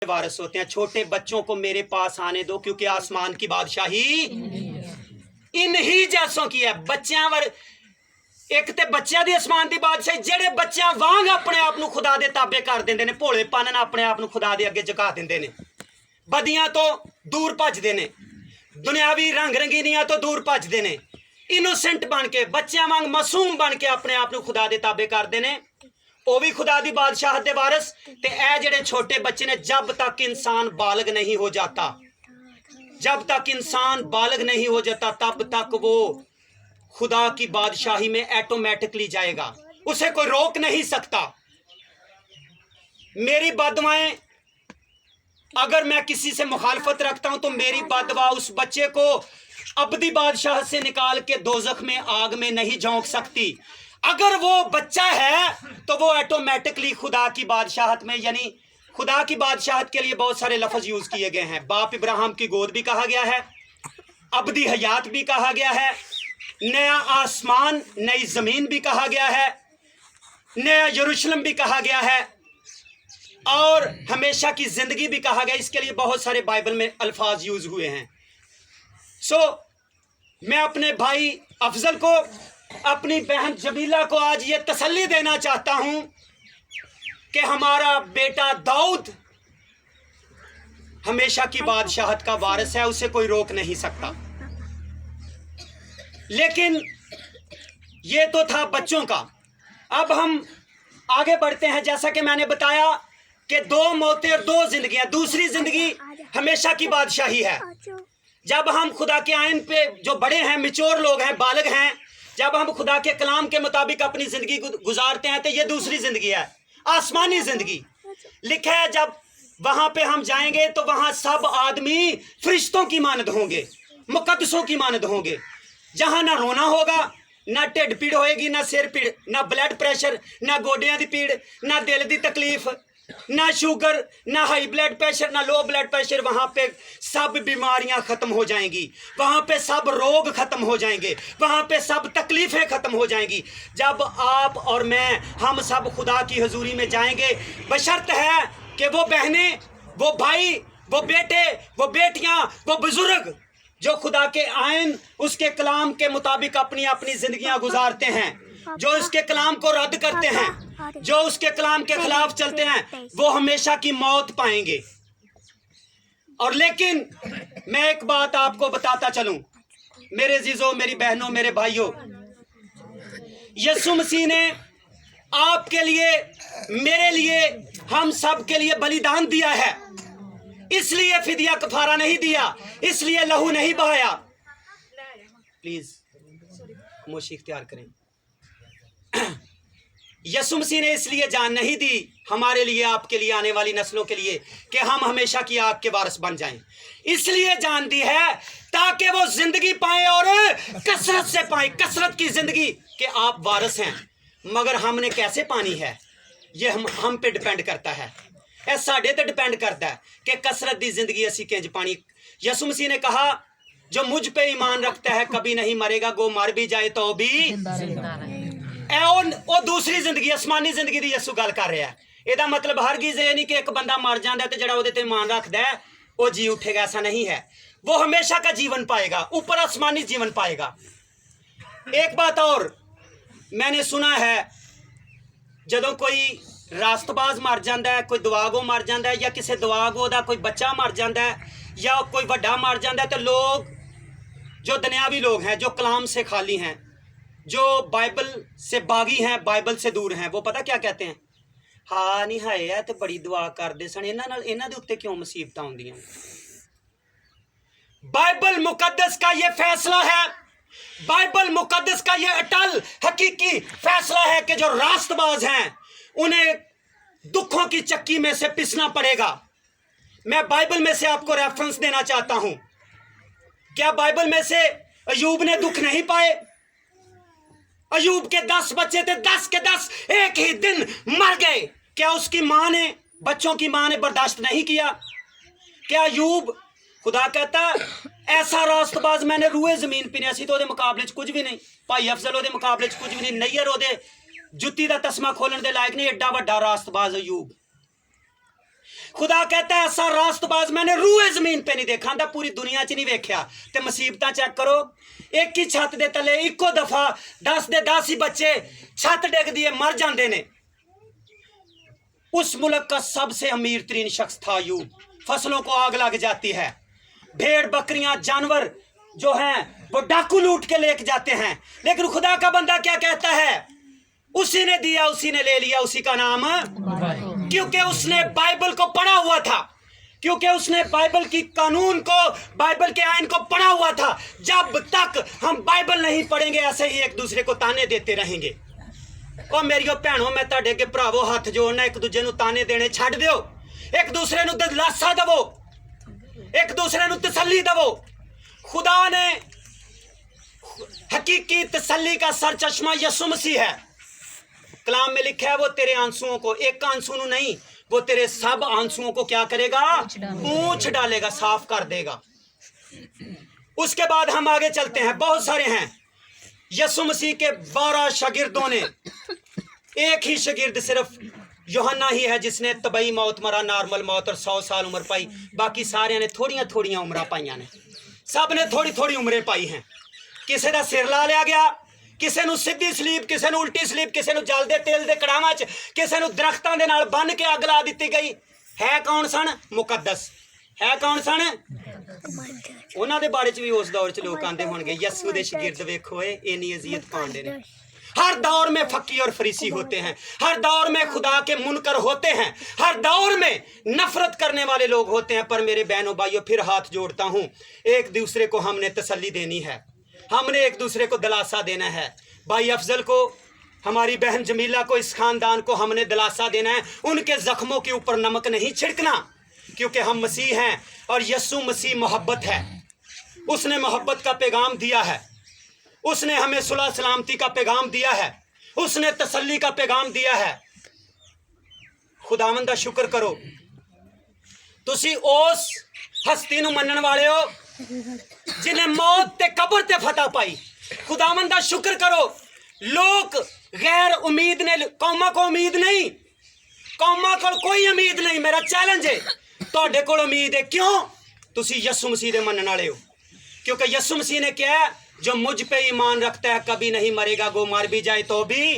वारिस होते हैं। छोटे बच्चों को मेरे पास आने दो, क्योंकि आसमान की बादशाही इन्हीं जैसों की है। बच्चों वर एक ते बच्चों दी आसमान दी बादशाही, जेड़े बच्चों वांग अपने आप नूं खुदा दे ताबे कर देंदे ने, भोलेपन नाल अपने आप नूं खुदा दे अगे झुका देंदे ने, बदियां तो दूर भजदे ने, दुनियावी रंग रंगीनियां तो दूर भजदे ने, इनोसेंट बन के बच्चों वांग मासूम बन के अपने आप नूं खुदा दे ताबे करदे ने। वो भी खुदा दी बादशाहत दे वारिस। ते ए जेड़े छोटे बच्चे ने, जब तक इंसान बालग नहीं हो जाता, जब तक इंसान बालग नहीं हो जाता, तब तक वो खुदा की बादशाही में ऑटोमेटिकली जाएगा, उसे कोई रोक नहीं सकता। मेरी बददुआएं, अगर मैं किसी से मुखालफत रखता हूं तो मेरी बददुआ उस बच्चे को अबदी बादशाह से निकाल के दोजख में, आग में नहीं झोंक सकती। अगर वो बच्चा है तो वो ऑटोमेटिकली खुदा की बादशाहत में, यानी खुदा की बादशाहत के लिए बहुत सारे लफ्ज यूज किए गए हैं। बाप इब्राहिम की गोद भी कहा गया है, अबदी हयात भी कहा गया है, नया आसमान नई जमीन भी कहा गया है, नया यरूशलेम भी कहा गया है, और हमेशा की जिंदगी भी कहा गया। इसके लिए बहुत सारे बाइबल में अल्फाज यूज हुए हैं। मैं अपने भाई अफजल को, अपनी बहन जमीला को आज ये तसल्ली देना चाहता हूं कि हमारा बेटा दाऊद हमेशा की बादशाहत का वारिस है, उसे कोई रोक नहीं सकता। लेकिन ये तो था बच्चों का। अब हम आगे बढ़ते हैं। जैसा कि मैंने बताया कि दो मौतें और दो जिंदगियां। दूसरी जिंदगी हमेशा की बादशाही है। जब हम खुदा के आइन पे, जो बड़े हैं, मिच्योर लोग हैं, बालग हैं, जब हम खुदा के कलाम के मुताबिक अपनी जिंदगी गुजारते हैं, तो ये दूसरी जिंदगी है, आसमानी जिंदगी। लिखा है जब वहां पे हम जाएंगे तो वहां सब आदमी फरिश्तों की मानद होंगे, मुकद्दसों की मानद होंगे, जहां ना रोना होगा, ना ढिड पीड़ होएगी, ना सिर पीड़, ना ब्लड प्रेशर, ना गोडियां दी पीड़, ना दिल दी तकलीफ, ना शुगर, ना हाई ब्लड प्रेशर, ना लो ब्लड प्रेशर। वहां पे सब बीमारियां खत्म हो जाएंगी, वहां पे सब रोग खत्म हो जाएंगे, वहां पे सब तकलीफें खत्म हो जाएंगी। जब आप और मैं, हम सब खुदा की हजूरी में जाएंगे, बशर्त है कि वो बहनें, वो भाई, वो बेटे, वो बेटियां, वो बुजुर्ग जो खुदा के आइन, उसके कलाम के मुताबिक अपनी अपनी जिंदगियां गुजारते हैं, जो उसके कलाम को रद्द करते हैं, जो उसके कलाम के खिलाफ चलते हैं, वो हमेशा की मौत पाएंगे। और लेकिन मैं एक बात आपको बताता चलूं, मेरे अजीजों, मेरी बहनों, मेरे भाइयों, यीशु मसीह ने आपके लिए, मेरे लिए, हम सब के लिए बलिदान दिया है। इसलिए फिदिया कफारा नहीं दिया, इसलिए लहू नहीं बहाया। प्लीज खामोशी इख्तियार करें। यीशु मसीह ने इसलिए जान नहीं दी हमारे लिए, आपके लिए, आने वाली नस्लों के लिए, कि हम हमेशा की आग के वारिस बन जाएं। इसलिए जान दी है ताकि वो जिंदगी पाएं और कसरत से पाएं, कसरत की जिंदगी के आप वारिस हैं। मगर हमने कैसे पानी है, ये हम पे डिपेंड करता है, ਇਹ ਸਾਡੇ ਤੇ डिपेंड करता है कि कसरत दी जिंदगी असी किंज पानी। यीशु मसीह ने कहा, जो मुझ पे ईमान रखता है कभी नहीं मरेगा, गो मर भी जाए तो भी ਉਹ दूसरी जिंदगी, आसमानी जिंदगी ਦੀ ਯਿਸੂ ਗੱਲ ਕਰ ਰਿਹਾ ਹੈ। ਇਹਦਾ मतलब हरगिज ये नहीं कि एक बंदा मर जाता है तो ਜਿਹੜਾ ਉਹਦੇ ਤੇ ईमान रखता है वो जी उठेगा, ऐसा नहीं है। वो हमेशा का जीवन पाएगा, ऊपर आसमानी जीवन पाएगा। एक बात और मैंने सुना है, ਜਦੋਂ कोई रास्तबाज मर जाता है, कोई दुआगो मर जाता है, या किसी दुआगो का कोई बच्चा मर जाता है, या कोई बड़ा मर जाता है, तो लोग, जो दुनियावी लोग हैं, जो कलाम से खाली हैं, जो बाइबल से बागी हैं, बाइबल से दूर हैं, वो पता क्या कहते हैं? हाँ नहीं हाय है तो बड़ी दुआ करते सन, इन्हां दे उत्ते क्यों मुसीबतां आउंदियां? बाइबल मुकद्दस का ये फैसला है, बाइबल मुकद्दस का ये अटल हकीकी फैसला है कि जो रास्तबाज हैं उन्हें दुखों की चक्की में से पिसना पड़ेगा। मैं बाइबल में से आपको रेफरेंस देना चाहता हूं। क्या बाइबल में से अयूब ने दुख नहीं पाए? अयूब के 10 बच्चे थे, 10 के 10 एक ही दिन मर गए। क्या उसकी मां ने, बच्चों की मां ने बर्दाश्त नहीं किया? क्या अयूब, खुदा कहता ऐसा रास्तबाज मैंने रूए जमीन पिनिया सी तो ਉਹਦੇ ਮੁਕਾਬਲੇ 'ਚ ਕੁਝ ਵੀ ਨਹੀਂ, ਭਾਈ ਅਫਜ਼ਲ ਉਹਦੇ ਮੁਕਾਬਲੇ 'ਚ ਕੁਝ ਵੀ ਨਹੀਂ, ਨਈਰ ਉਹਦੇ जुत्ती का तस्मा खोलन के लायक नहीं, एडा वड्डा रास्तबाज अयूब। खुदा कहता है ऐसा रास्तबाज मैंने रूए जमीन पे नहीं देखा, आंदा पूरी दुनिया च नहीं वेख्या। ते मुसीबतां चेक करो, एक ही छत दे तले इको दफा 10 दे 10 ही बच्चे छत डिगदी है मर जाते ने। उस मुल्क का सबसे अमीर तरीन शख्स था अय्यूब। फसलों को आग लग जाती है, भेड़ बकरियां जानवर जो हैं वो डाकू लूट के लेके जाते हैं, लेकिन खुदा का बंदा क्या कहता है? उसी ने दिया उसी ने ले लिया, उसी का नाम, क्योंकि उसने बाइबल को पढ़ा हुआ था, क्योंकि उसने बाइबल की कानून को, बाइबल के आइन को पढ़ा हुआ था। जब तक हम बाइबल नहीं पढ़ेंगे ऐसे ही एक दूसरे को ताने देते रहेंगे। और मेरियो भैनों, मैं तुहाडे अगे भरावो हाथ जोड़ना, एक दूजे नूं ताने देने छड्ड दिओ, एक दूसरे नूं दिलासा दवो, एक दूसरे नूं तसल्ली दवो। खुदा ने हकीकी तसल्ली का सर चश्मा यीशु मसीह है। कलाम में लिखा है वो तेरे आंसुओं को, एक आंसू नूं नहीं, वो तेरे सब आंसुओं को क्या करेगा? पूंछ डालेगा, साफ कर देगा। उसके बाद हम आगे चलते हैं, बहुत सारे हैं। यीशु मसीह के 12 शागिर्दों ने, एक ही शागिर्द सिर्फ यूहन्ना ही है जिसने तबई मौत मरा, नॉर्मल मौत, और 100 साल उम्र पाई। बाकी सारे ने थोड़ियां थोड़ियां उम्र पाइयां ने, सब ने थोड़ी थोड़ी उम्रें पाई हैं। किसी का सिर ला लिया गया, किसी नूं सीधी सलीब, किसी नूं उल्टी सलीब, किसी नूं जलदे तेल दे कड़ावां च, किसी नूं दरख्तां दे नाल बन के अग ला दित्ती गई। है कौन सन? मुकद्दस। है कौन सन? उन्हां दे बारे च भी उस दौर च लोग आंदे होणगे, यीशु दे शागिर्द वेखो इन्नी अज़ियत पाउंदे ने। हर दौर में फकी और फरीसी होते हैं, हर दौर में खुदा के मुनकर होते हैं, हर दौर में नफरत करने वाले लोग होते हैं। पर मेरे बहनों भाइयों, फिर हाथ जोड़ता हूं, एक दूसरे को हमने तसल्ली देनी है, हमने एक दूसरे को दिलासा देना है। भाई अफजल को, हमारी बहन जमीला को, इस खानदान को हमने दिलासा देना है। उनके जख्मों के ऊपर नमक नहीं छिड़कना, क्योंकि हम मसीह हैं और यीशु मसीह मोहब्बत है। उसने मोहब्बत का पैगाम दिया है, उसने हमें सुलह सलामती का पैगाम दिया है, उसने तसल्ली का पैगाम दिया है। खुदावंद दा शुक्र करो, तुसी उस हस्ती नूं मनण वाले हो जिन्हें मौत ते कब्र ते फतह पाई। खुदावंद दा शुक्र करो, लोग गैर उम्मीद ने, कौमां को उम्मीद नहीं, कौमां को कोई उम्मीद नहीं। मेरा चैलेंज है, तुहाडे कोल उम्मीद है। क्यों? तुसी यीशु मसीह दे मनण वाले हो, क्योंकि यीशु मसीह ने क्या है? जो मुझ पे ईमान रखता है कभी नहीं मरेगा, गो मर भी जाए तो भी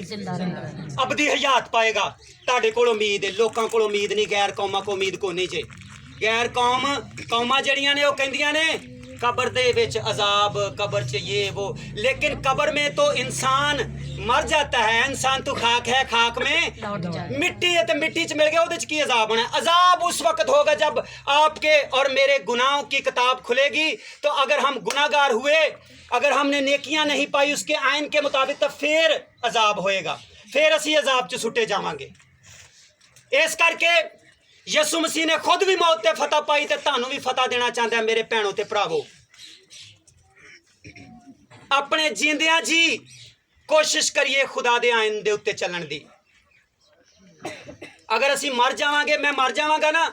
अबदी हयात पाएगा। तुहाडे कोल उम्मीद है, लोकां कोल उम्मीद नहीं, गैर कौमां को उम्मीद को नहीं जे। गैर कौमां जड़ियां ने वो कहिंदियां ने कब्र दे विच अजाब, कब्र च ये वो, लेकिन कब्र में तो इंसान मर जाता है। इंसान तो खाक है, खाक में मिट्टी है, तो मिट्टी च मिल गया, उहदे च की अजाब होना? अजाब उस वक्त होगा जब आपके और मेरे गुनाहों की किताब खुलेगी। तो अगर हम गुनाहगार हुए, अगर हमने नेकियां नहीं पाई उसके आइन के मुताबिक, तो फिर अजाब होएगा, फिर असी अजाब च सुटे जावांगे। इस करके यीशु मसीह ने खुद भी मौत ते फतह पाई, ते तुहानू भी फतह देना चाहता है। मेरे भैनों ते भरावो, अपने जींदियां जी कोशिश करिए खुदा दे आइन दे उत्ते चलण दी। अगर असी मर जावांगे, मैं मर जावांगा ना,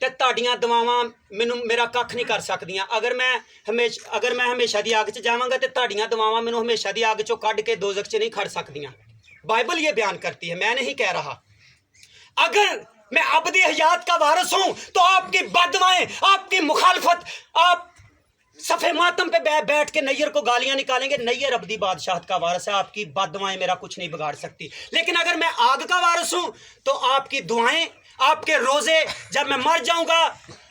ते तुहाडियां दुआवां मैनू मेरा कख नहीं कर सकदियां। अगर मैं हमेशा दी अग च जावांगा, ते तुहाडियां दुआवां मैनू हमेशा दी अग चों कढ के दोजख च नहीं खड़ सकदियां। बाइबल ये बयान करती है, मैं नहीं कह रहा। अगर मैं अबदी हयात का वारिस हूं, तो आपकी बददुआएं, आपकी मुखालफत, आप सफ़े मातम पे बैठ के नैयर को गालियां निकालेंगे। नैयर अबदी बादशाहत का वारिस है, आपकी बददुआएं मेरा कुछ नहीं बिगाड़ सकती। लेकिन अगर मैं आग का वारिस हूं, तो आपकी दुआएं, आपके रोजे, जब मैं मर जाऊंगा